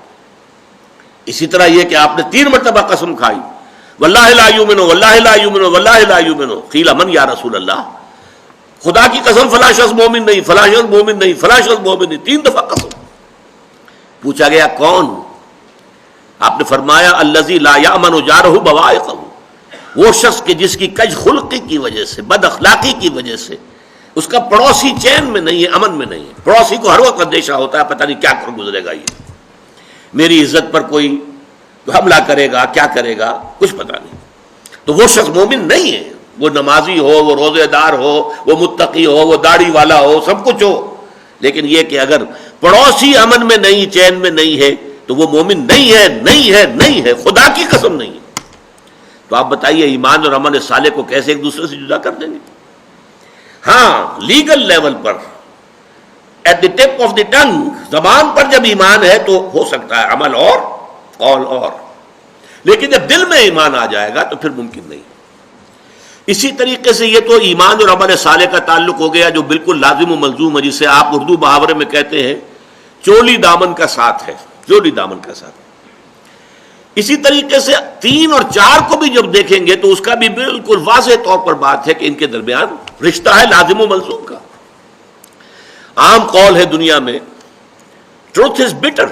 اسی طرح یہ کہ آپ نے 3 مرتبہ قسم کھائی، واللہ لا یؤمن واللہ لا یؤمن واللہ لا یؤمن، قیل من یا رسول اللہ، خدا کی قسم فلاں شخص مومن نہیں، فلاں شخص مومن نہیں، فلاں شخص مومن نہیں. 3 دفعہ قسم. پوچھا گیا کون؟ آپ نے فرمایا الذی لا یأمن جارہ بوائقہ، وہ شخص کہ جس کی کج خلقی کی وجہ سے، بد اخلاقی کی وجہ سے اس کا پڑوسی چین میں نہیں ہے، امن میں نہیں ہے. پڑوسی کو ہر وقت اندیشہ ہوتا ہے پتہ نہیں کیا کر گزرے گا، یہ میری عزت پر کوئی حملہ کرے گا، کیا کرے گا، کچھ پتہ نہیں. تو وہ شخص مومن نہیں ہے. وہ نمازی ہو، وہ روزے دار ہو، وہ متقی ہو، وہ داڑھی والا ہو، سب کچھ ہو، لیکن یہ کہ اگر پڑوسی امن میں نہیں، چین میں نہیں ہے تو وہ مومن نہیں ہے، نہیں ہے، نہیں ہے، خدا کی قسم نہیں ہے. تو آپ بتائیے ایمان اور عمل صالح کو کیسے ایک دوسرے سے جدا کر دیں گے؟ ہاں لیگل لیول پر، at the tip of the tongue, زبان پر جب ایمان ہے تو ہو سکتا ہے عمل اور قول اور، لیکن جب دل میں ایمان آ جائے گا تو پھر ممکن نہیں. اسی طریقے سے یہ تو ایمان اور عمل صالح کا تعلق ہو گیا جو بالکل لازم و ملزوم ہے، جسے آپ اردو محاورے میں کہتے ہیں چولی دامن کا ساتھ ہے، چولی دامن کا ساتھ. اسی طریقے سے 3 اور 4 کو بھی جب دیکھیں گے تو اس کا بھی بالکل واضح طور پر بات ہے کہ ان کے درمیان رشتہ ہے لازم و ملزوم کا. عام قول ہے دنیا میں ٹروتھ از بٹر،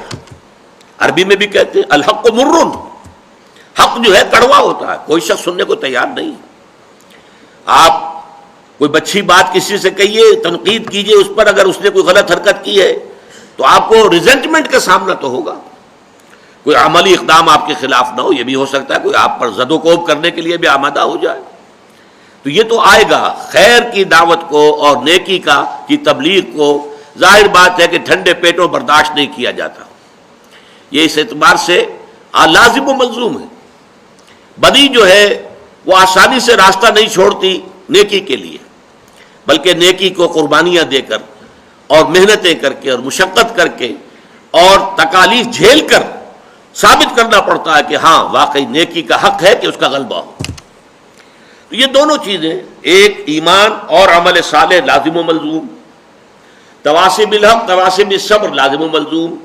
عربی میں بھی کہتے ہیں الحق مرن، حق جو ہے کڑوا ہوتا ہے، کوئی شخص سننے کو تیار نہیں. آپ کوئی بچی بات کسی سے کہیے، تنقید کیجئے اس پر، اگر اس نے کوئی غلط حرکت کی ہے تو آپ کو ریزنٹمنٹ کا سامنا تو ہوگا. کوئی عملی اقدام آپ کے خلاف نہ ہو، یہ بھی ہو سکتا ہے کوئی آپ پر زد و کوب کرنے کے لیے بھی آمادہ ہو جائے. تو یہ تو آئے گا. خیر کی دعوت کو اور نیکی کی تبلیغ کو ظاہر بات ہے کہ ٹھنڈے پیٹوں برداشت نہیں کیا جاتا. یہ اس اعتبار سے لازم و ملزوم ہے. بدی جو ہے وہ آسانی سے راستہ نہیں چھوڑتی نیکی کے لیے، بلکہ نیکی کو قربانیاں دے کر اور محنتیں کر کے اور مشقت کر کے اور تکالیف جھیل کر ثابت کرنا پڑتا ہے کہ ہاں واقعی نیکی کا حق ہے کہ اس کا غلبہ ہو. تو یہ دونوں چیزیں، ایک ایمان اور عمل صالح لازم و ملزوم، تواصی بالحق تواصی بالصبر لازم و ملزوم.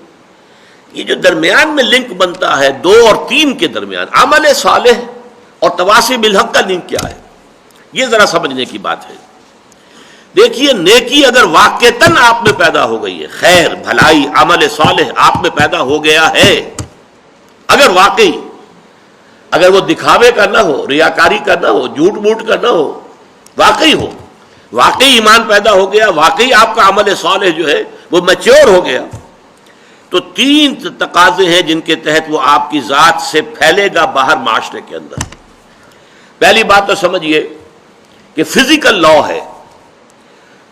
یہ جو درمیان میں لنک بنتا ہے 2 اور 3 کے درمیان، عمل صالح اور تواصی بالحق کا لنک کیا ہے؟ یہ ذرا سمجھنے کی بات ہے. دیکھیے نیکی اگر واقعتاً آپ میں پیدا ہو گئی ہے، خیر بھلائی عمل صالح آپ میں پیدا ہو گیا ہے، اگر واقعی، اگر وہ دکھاوے کا نہ ہو، ریاکاری کا نہ ہو، جھوٹ موٹ کا نہ ہو، واقعی ہو، واقعی ایمان پیدا ہو گیا، واقعی آپ کا عمل صالح جو ہے وہ میچور ہو گیا، تو 3 تقاضے ہیں جن کے تحت وہ آپ کی ذات سے پھیلے گا باہر معاشرے کے اندر. پہلی بات تو سمجھیے کہ فزیکل لا ہے.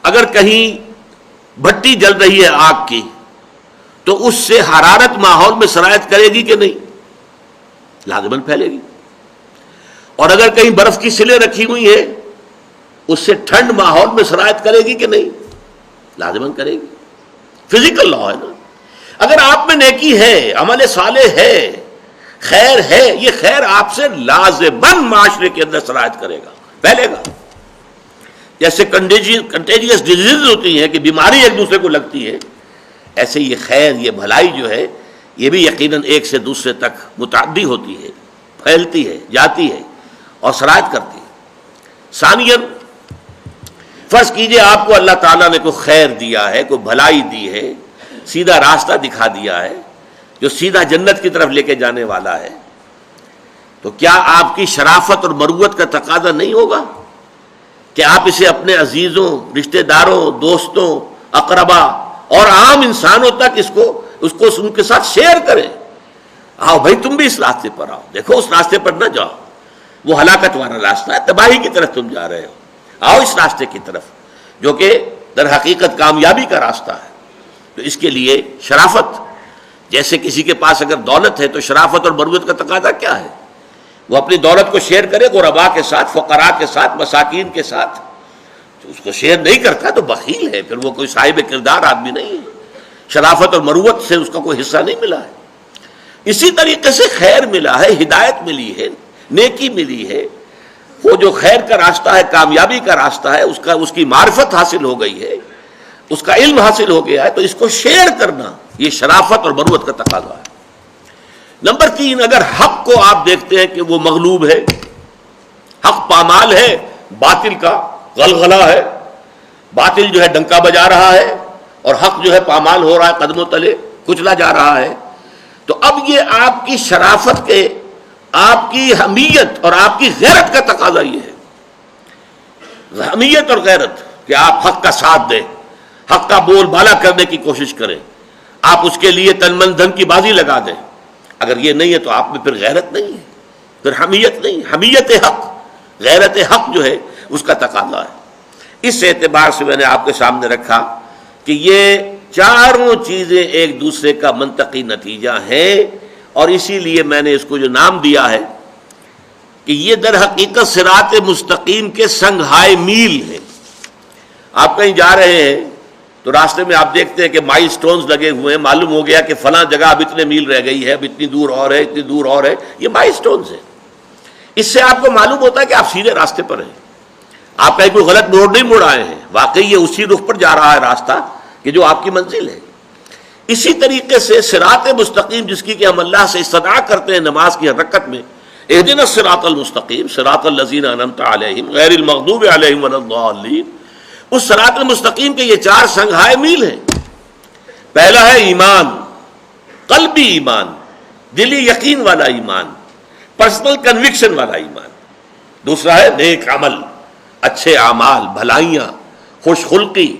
اگر کہیں بھٹی جل رہی ہے آگ کی تو اس سے حرارت ماحول میں سرایت کرے گی کہ نہیں؟ لازماً پھیلے گی. اور اگر کہیں برف کی سلیں رکھی ہوئی ہیں اس سے ٹھنڈ ماحول میں سرایت کرے گی کہ نہیں؟ لازماً کرے گی. فزیکل لا ہے نا. اگر آپ میں نیکی ہے، عمل صالح ہے، خیر ہے، یہ خیر آپ سے لازماً معاشرے کے اندر سرایت کرے گا، پھیلے گا. جیسے کنٹیجیس ڈیزیز ہوتی ہیں کہ بیماری ایک دوسرے کو لگتی ہے، ایسے یہ خیر، یہ بھلائی جو ہے یہ بھی یقیناً ایک سے دوسرے تک متعدی ہوتی ہے، پھیلتی ہے، جاتی ہے اور سرایت کرتی ہے. ثانیاً فرض کیجئے آپ کو اللہ تعالیٰ نے کوئی خیر دیا ہے، کوئی بھلائی دی ہے، سیدھا راستہ دکھا دیا ہے جو سیدھا جنت کی طرف لے کے جانے والا ہے، تو کیا آپ کی شرافت اور مروت کا تقاضا نہیں ہوگا کہ آپ اسے اپنے عزیزوں، رشتہ داروں، دوستوں، اقربا اور عام انسانوں تک اس کو ان کے ساتھ شیئر کریں؟ آؤ بھائی تم بھی اس راستے پر آؤ، دیکھو اس راستے پر نہ جاؤ، وہ ہلاکت والا راستہ ہے، تباہی کی طرف تم جا رہے ہو، آؤ اس راستے کی طرف جو کہ در حقیقت کامیابی کا راستہ ہے. تو اس کے لیے شرافت، جیسے کسی کے پاس اگر دولت ہے تو شرافت اور مروت کا تقاضا کیا ہے؟ وہ اپنی دولت کو شیئر کرے غرباء کے ساتھ، فقراء کے ساتھ، مساکین کے ساتھ. تو اس کو شیئر نہیں کرتا تو بخیل ہے، پھر وہ کوئی صاحب کردار آدمی نہیں ہے. شرافت اور مروت سے اس کا کوئی حصہ نہیں ملا ہے. اسی طریقے سے خیر ملا ہے، ہدایت ملی ہے، نیکی ملی ہے. وہ جو خیر کا راستہ ہے، کامیابی کا راستہ ہے، اس کی معرفت حاصل ہو گئی ہے، اس کا علم حاصل ہو گیا ہے، تو اس کو شیئر کرنا یہ شرافت اور مروت کا تقاضا ہے. نمبر 3، اگر حق کو آپ دیکھتے ہیں کہ وہ مغلوب ہے، حق پامال ہے، باطل کا غلغلہ ہے، باطل جو ہے ڈنکا بجا رہا ہے اور حق جو ہے پامال ہو رہا ہے، قدموں تلے کچلا جا رہا ہے، تو اب یہ آپ کی شرافت کے، آپ کی حمیت اور آپ کی غیرت کا تقاضا یہ ہے. حمیت اور غیرت کہ آپ حق کا ساتھ دیں، حق کا بول بالا کرنے کی کوشش کریں، آپ اس کے لیے تن من دھن کی بازی لگا دیں. اگر یہ نہیں ہے تو آپ میں پھر غیرت نہیں ہے، پھر حمیت نہیں. حمیت حق، غیرت حق جو ہے اس کا تقاضا ہے. اس اعتبار سے میں نے آپ کے سامنے رکھا کہ یہ چاروں چیزیں ایک دوسرے کا منطقی نتیجہ ہیں، اور اسی لیے میں نے اس کو جو نام دیا ہے کہ یہ در حقیقت صراط مستقیم کے سنگھائے میل ہیں. آپ کہیں جا رہے ہیں تو راستے میں آپ دیکھتے ہیں کہ مائل سٹونز لگے ہوئے ہیں، معلوم ہو گیا کہ فلاں جگہ اب اتنے میل رہ گئی ہے، اب اتنی دور اور ہے، اتنی دور اور ہے. یہ مائل سٹونز ہیں. اس سے آپ کو معلوم ہوتا ہے کہ آپ سیدھے راستے پر ہیں، آپ کہیں کوئی غلط موڑ نہیں موڑ آئے ہیں، واقعی یہ اسی رخ پر جا رہا ہے راستہ کہ جو آپ کی منزل ہے. اسی طریقے سے صراط مستقیم جس کی کہ ہم اللہ سے استدعا کرتے ہیں نماز کی حرکت میں، اہدنا الصراط المستقیم صراط الذین انعمت علیہم غیر المغضوب علیہم ولا الضالین، اس صراط المستقیم کے یہ 4 سنگھائے میل ہیں. پہلا ہے ایمان، قلبی ایمان، دلی یقین والا ایمان، پرسنل کنوکشن والا ایمان. دوسرا ہے نیک عمل، اچھے اعمال، بھلائیاں، خوش خلقی،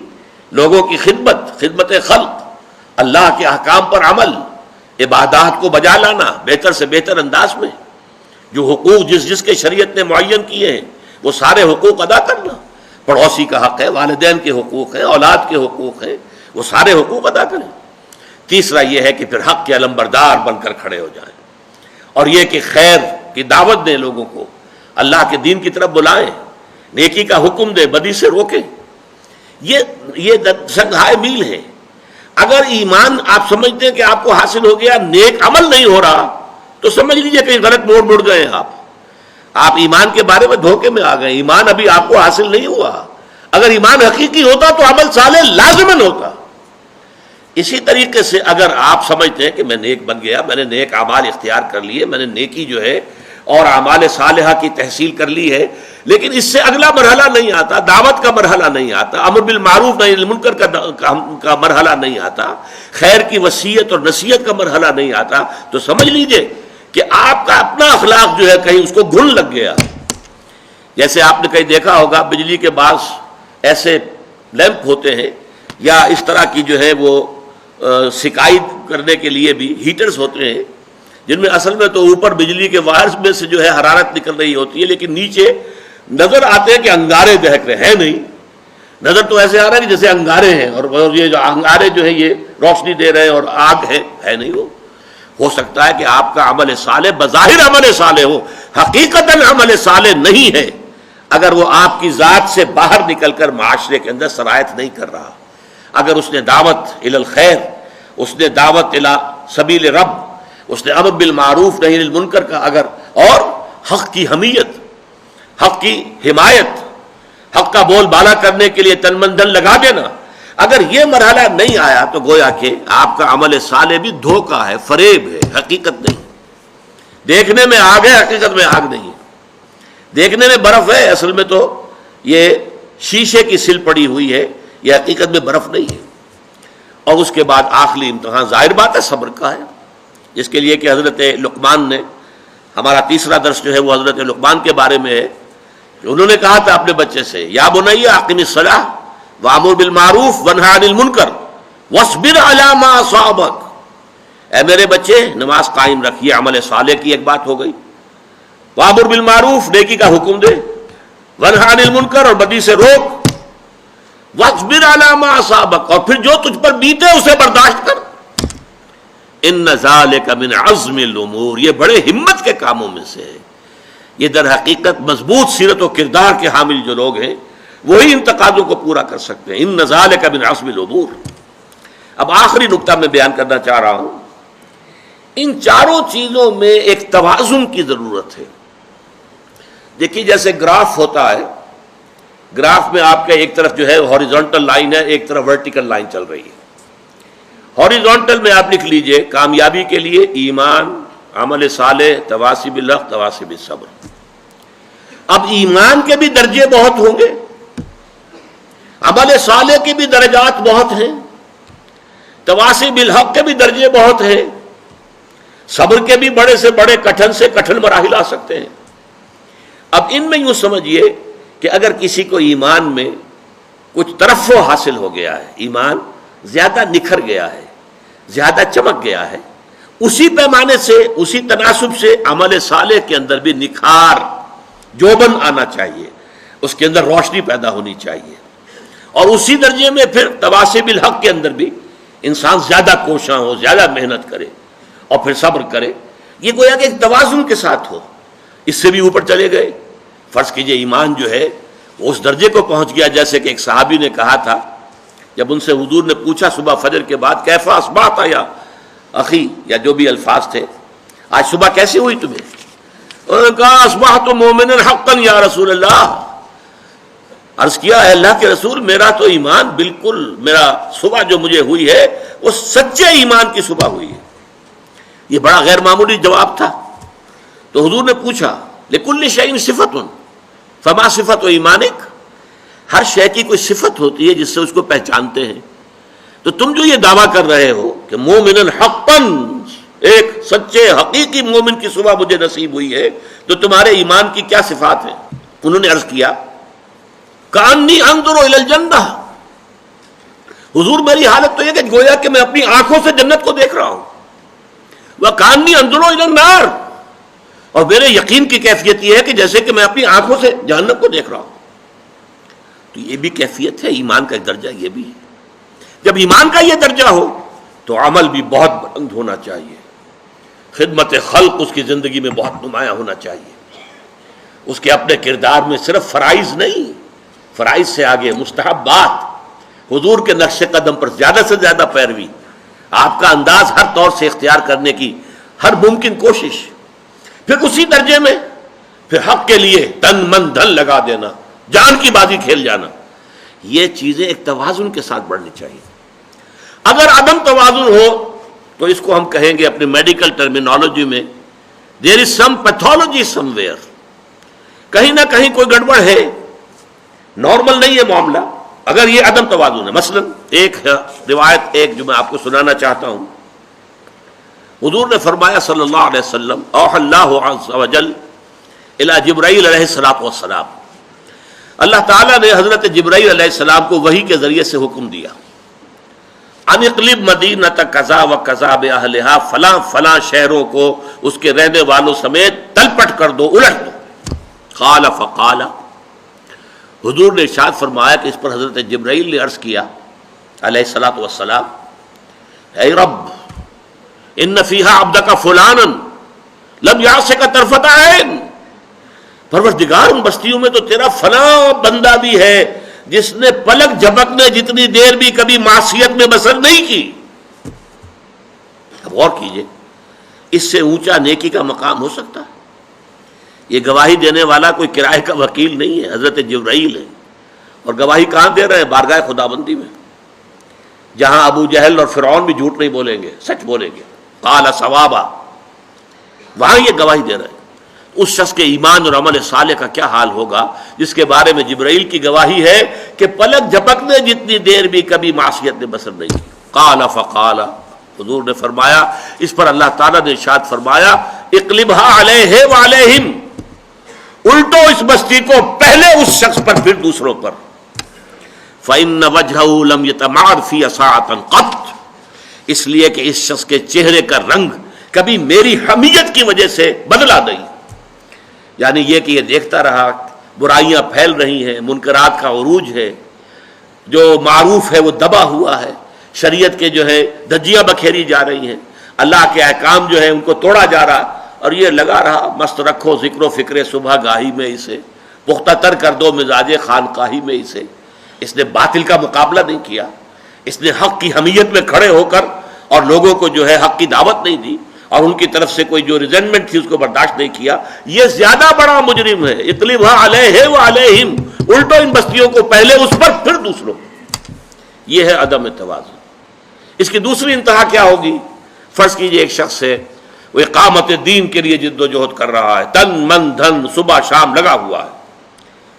لوگوں کی خدمت خلق، اللہ کے احکام پر عمل، عبادات کو بجا لانا بہتر سے بہتر انداز میں، جو حقوق جس کے شریعت نے معین کیے ہیں وہ سارے حقوق ادا کرنا. پڑوسی کا حق ہے، والدین کے حقوق ہیں، اولاد کے حقوق ہیں، وہ سارے حقوق ادا کریں. تیسرا یہ ہے کہ پھر حق کے علمبردار بن کر کھڑے ہو جائیں، اور یہ کہ خیر کی دعوت دیں، لوگوں کو اللہ کے دین کی طرف بلائیں، نیکی کا حکم دیں، بدی سے روکیں. یہ سنگھائے میل ہے. اگر ایمان آپ سمجھتے ہیں کہ آپ کو حاصل ہو گیا، نیک عمل نہیں ہو رہا، تو سمجھ لیجئے کہ غلط موڑ گئے ہیں آپ ایمان کے بارے میں دھوکے میں آ گئے. ایمان ابھی آپ کو حاصل نہیں ہوا. اگر ایمان حقیقی ہوتا تو عمل صالح لازماً ہوتا. اسی طریقے سے اگر آپ سمجھتے ہیں کہ میں نیک بن گیا، میں نے نیک اعمال اختیار کر لیے، میں نے نیکی جو ہے اور اعمال صالحہ کی تحصیل کر لی ہے، لیکن اس سے اگلا مرحلہ نہیں آتا، دعوت کا مرحلہ نہیں آتا، امر بالمعروف نہی عن المنکر کا مرحلہ نہیں آتا، خیر کی وصیت اور نصیحت کا مرحلہ نہیں آتا، تو سمجھ لیجئے کہ آپ کا اپنا اخلاق جو ہے کہیں اس کو گھن لگ گیا۔ جیسے آپ نے کہیں دیکھا ہوگا بجلی کے بعض ایسے لیمپ ہوتے ہیں یا اس طرح کی جو ہے وہ سکائی کرنے کے لیے بھی ہیٹرز ہوتے ہیں، جن میں اصل میں تو اوپر بجلی کے وائرز میں سے جو ہے حرارت نکل رہی ہوتی ہے، لیکن نیچے نظر آتے ہیں کہ انگارے دہک رہے ہیں، نہیں، نظر تو ایسے آ رہا ہے کہ جیسے انگارے ہیں، اور یہ جو انگارے جو ہے یہ روشنی دے رہے ہیں اور آگ ہے نہیں وہ۔ ہو سکتا ہے کہ آپ کا عمل صالح بظاہر عمل صالح ہو، حقیقتاً عمل صالح نہیں ہے، اگر وہ آپ کی ذات سے باہر نکل کر معاشرے کے اندر سرایت نہیں کر رہا۔ اگر اس نے دعوت الی الخیر، اس نے دعوت الی سبیل رب، اس نے امر بالمعروف نہی عن المنکر کا اگر، اور حق کی حمیت، حق کی حمایت، حق کا بول بالا کرنے کے لیے تن من دھن لگا دینا، اگر یہ مرحلہ نہیں آیا تو گویا کہ آپ کا عمل صالح بھی دھوکہ ہے، فریب ہے، حقیقت نہیں۔ دیکھنے میں آگ ہے، حقیقت میں آگ نہیں ہے۔ دیکھنے میں برف ہے، اصل میں تو یہ شیشے کی سل پڑی ہوئی ہے، یہ حقیقت میں برف نہیں ہے۔ اور اس کے بعد آخری امتحان ظاہر بات ہے صبر کا ہے، جس کے لیے کہ حضرت لقمان نے، ہمارا تیسرا درس جو ہے وہ حضرت لقمان کے بارے میں ہے، کہ انہوں نے کہا تھا اپنے بچے سے، یا بنی اقم الصلاۃ وامر بالمعروف وانہی عن المنکر واصبر علی ما اصابک، اے میرے بچے نماز قائم رکھیے، عمل صالح کی ایک بات ہو گئی، وامر بالمعروف نیکی کا حکم دے، وانہی عن المنکر اور بدی سے روک، واصبر علی ما اصابک اور پھر جو تجھ پر بیتے اسے برداشت کر، ان ذالک من عزم الامور، یہ بڑے ہمت کے کاموں میں سے ہے۔ یہ در حقیقت مضبوط سیرت و کردار کے حامل جو لوگ ہیں وہی ان تقاضوں کو پورا کر سکتے ہیں، ان ذالک من عزم الامور۔ اب آخری نقطہ میں بیان کرنا چاہ رہا ہوں، ان چاروں چیزوں میں ایک توازن کی ضرورت ہے۔ دیکھیے جیسے گراف ہوتا ہے، گراف میں آپ کے ایک طرف جو ہے ہاریزونٹل لائن ہے، ایک طرف ورٹیکل لائن چل رہی ہے۔ ہاریزونٹل میں آپ لکھ لیجئے کامیابی کے لیے ایمان، عمل صالح، تواصی بالحق، تواصی بالصبر۔ اب ایمان کے بھی درجے بہت ہوں گے، عمل صالح کے بھی درجات بہت ہیں، تواصی بالحق کے بھی درجے بہت ہیں، صبر کے بھی بڑے سے بڑے کٹھن سے کٹھن مراحل آ سکتے ہیں۔ اب ان میں یوں سمجھیے کہ اگر کسی کو ایمان میں کچھ ترفع حاصل ہو گیا ہے، ایمان زیادہ نکھر گیا ہے، زیادہ چمک گیا ہے، اسی پیمانے سے، اسی تناسب سے عمل صالح کے اندر بھی نکھار، جوبن آنا چاہیے، اس کے اندر روشنی پیدا ہونی چاہیے، اور اسی درجے میں پھر تواصی بالحق کے اندر بھی انسان زیادہ کوشاں ہو، زیادہ محنت کرے اور پھر صبر کرے۔ یہ گویا کہ ایک توازن کے ساتھ ہو۔ اس سے بھی اوپر چلے گئے، فرض کیجئے ایمان جو ہے وہ اس درجے کو پہنچ گیا، جیسے کہ ایک صحابی نے کہا تھا جب ان سے حضور نے پوچھا صبح فجر کے بعد، کیف اصبحت یا اخی، یا جو بھی الفاظ تھے، آج صبح کیسی ہوئی تمہیں؟ انہوں نے کہا اصبحت مومنا حقا یا رسول اللہ، عرض کیا ہے اللہ کے رسول میرا تو ایمان بالکل، میرا صبح جو مجھے ہوئی ہے وہ سچے ایمان کی صبح ہوئی ہے۔ یہ بڑا غیر معمولی جواب تھا۔ تو حضور نے پوچھا لکل شیء صفۃ فما صفۃ ایمانک، ہر شے کی کوئی صفت ہوتی ہے جس سے اس کو پہچانتے ہیں، تو تم جو یہ دعویٰ کر رہے ہو کہ مومن حقا، ایک سچے حقیقی مومن کی صبح مجھے نصیب ہوئی ہے، تو تمہارے ایمان کی کیا صفات ہیں؟ انہوں نے عرض کیا کانی انظر الی الجنہ، حضور میری حالت تو یہ کہ گویا کہ میں اپنی آنکھوں سے جنت کو دیکھ رہا ہوں، وکانی انظر الی النار، اور میرے یقین کی کیفیت یہ ہے کہ جیسے کہ میں اپنی آنکھوں سے جہنم کو دیکھ رہا ہوں۔ تو یہ بھی کیفیت ہے، ایمان کا ایک درجہ یہ بھی ہے۔ جب ایمان کا یہ درجہ ہو تو عمل بھی بہت بلند ہونا چاہیے، خدمت خلق اس کی زندگی میں بہت نمایاں ہونا چاہیے، اس کے اپنے کردار میں صرف فرائض نہیں، فرائض سے آگے مستحبات، حضور کے نقش قدم پر زیادہ سے زیادہ پیروی، آپ کا انداز ہر طور سے اختیار کرنے کی ہر ممکن کوشش، پھر اسی درجے میں پھر حق کے لیے تن من دھن لگا دینا، جان کی بازی کھیل جانا، یہ چیزیں ایک توازن کے ساتھ بڑھنی چاہیے۔ اگر عدم توازن ہو تو اس کو ہم کہیں گے اپنے میڈیکل ٹرمینالوجی میں دیر از سم پیتھولوجی سم ویئر، کہیں نہ کہیں کوئی گڑبڑ ہے، نارمل نہیں ہے معاملہ اگر یہ عدم توازن ہے۔ مثلا ایک روایت جو میں آپ کو سنانا چاہتا ہوں، حضور نے فرمایا صلی اللہ علیہ وسلم، اوحى اللہ عز وجل الی جبرائیل علیہ الصلوۃ والسلام، اللہ تعالیٰ نے حضرت جبرائیل علیہ السلام کو وحی کے ذریعے سے حکم دیا، ان اقلب مدینۃ کذا و کذا باہلھا، فلاں فلاں شہروں کو اس کے رہنے والوں سمیت تلپٹ کر دو، الٹ دو۔ قال فقال، حضور نے ارشاد فرمایا کہ اس پر حضرت جبرائیل نے عرض کیا علیہ الصلوۃ والسلام، اے رب ان فیہا عبدک فلانا لم یعصک طرفۃ عین، پروردگار ان بستیوں میں تو تیرا فلاں بندہ بھی ہے جس نے پلک جھپکنے جتنی دیر بھی کبھی معصیت میں بسر نہیں کی۔ اب غور کیجئے، اس سے اونچا نیکی کا مقام ہو سکتا ہے؟ یہ گواہی دینے والا کوئی کرائے کا وکیل نہیں ہے، حضرت جبرائیل ہے، اور گواہی کہاں دے رہے ہیں؟ بارگاہ خداوندی میں، جہاں ابو جہل اور فرعون بھی جھوٹ نہیں بولیں گے، سچ بولیں گے، قال ثوابا، وہاں یہ گواہی دے رہے ہیں۔ اس شخص کے ایمان اور عمل صالح کا کیا حال ہوگا جس کے بارے میں جبرائیل کی گواہی ہے کہ پلک جھپکنے جتنی دیر بھی کبھی معصیت نے بسر نہیں کی۔ قال فقال، حضور نے فرمایا، اس پر اللہ تعالیٰ نے ارشاد فرمایا، اقلبها علیہ وعلیہم، الٹو اس بستی کو، پہلے اس شخص پر پھر دوسروں پر۔ فإن وجهه لم يتمعر في ساعة قط، اس لیے کہ اس شخص کے چہرے کا رنگ کبھی میری حمیت کی وجہ سے بدلا نہیں، یعنی یہ کہ یہ دیکھتا رہا برائیاں پھیل رہی ہیں، منکرات کا عروج ہے، جو معروف ہے وہ دبا ہوا ہے، شریعت کے جو ہے دھجیاں بکھیری جا رہی ہیں، اللہ کے احکام جو ہے ان کو توڑا جا رہا، اور یہ لگا رہا مست رکھو ذکر و فکر صبح گاہی میں اسے، پختہ تر کر دو مزاج خانقاہی میں اسے۔ اس نے باطل کا مقابلہ نہیں کیا، اس نے حق کی حمیت میں کھڑے ہو کر اور لوگوں کو جو ہے حق کی دعوت نہیں دی، اور ان کی طرف سے کوئی جو ریزنمنٹ تھی اس کو برداشت نہیں کیا۔ یہ زیادہ بڑا مجرم ہے۔ اقلبها علیہ وعلیہم، الٹو ان بستیوں کو، پہلے اس پر پھر دوسروں۔ یہ ہے عدم توازن۔ اس کی دوسری انتہا کیا ہوگی؟ فرض کیجئے ایک شخص ہے، وہ اقامت دین کے لیے جد و جہد کر رہا ہے، تن من دھن صبح شام لگا ہوا ہے،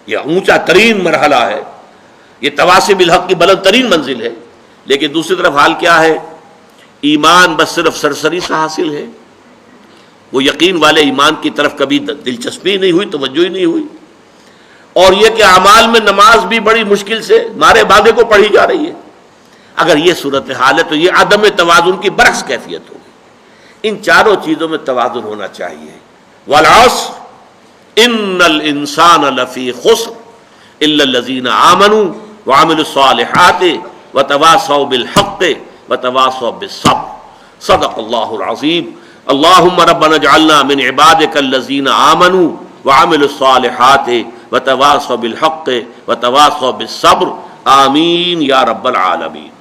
یہ اونچا ترین مرحلہ ہے، یہ تواصی بالحق کی بلند ترین منزل ہے، لیکن دوسری طرف حال کیا ہے؟ ایمان بس صرف سرسری سا حاصل ہے، وہ یقین والے ایمان کی طرف کبھی دلچسپی نہیں ہوئی، توجہ ہی نہیں ہوئی، اور یہ کہ اعمال میں نماز بھی بڑی مشکل سے مارے بھاگے کو پڑھی جا رہی ہے۔ اگر یہ صورتحال ہے تو یہ عدم توازن کی برعکس کیفیت ہوگی۔ ان چاروں چیزوں میں توازن ہونا چاہیے۔ والعصر ان الانسان لفی خسر الا الذین آمنوا وعملوا الصالحات وتواصوا بالحق وتواصوا بالصبر، صدق اللہ العظیم۔ اللہم ربنا اجعلنا من عبادک الذین آمنوا وعملوا الصالحات وتواصوا بالحق وتواصوا بالصبر، آمین یا رب العالمین۔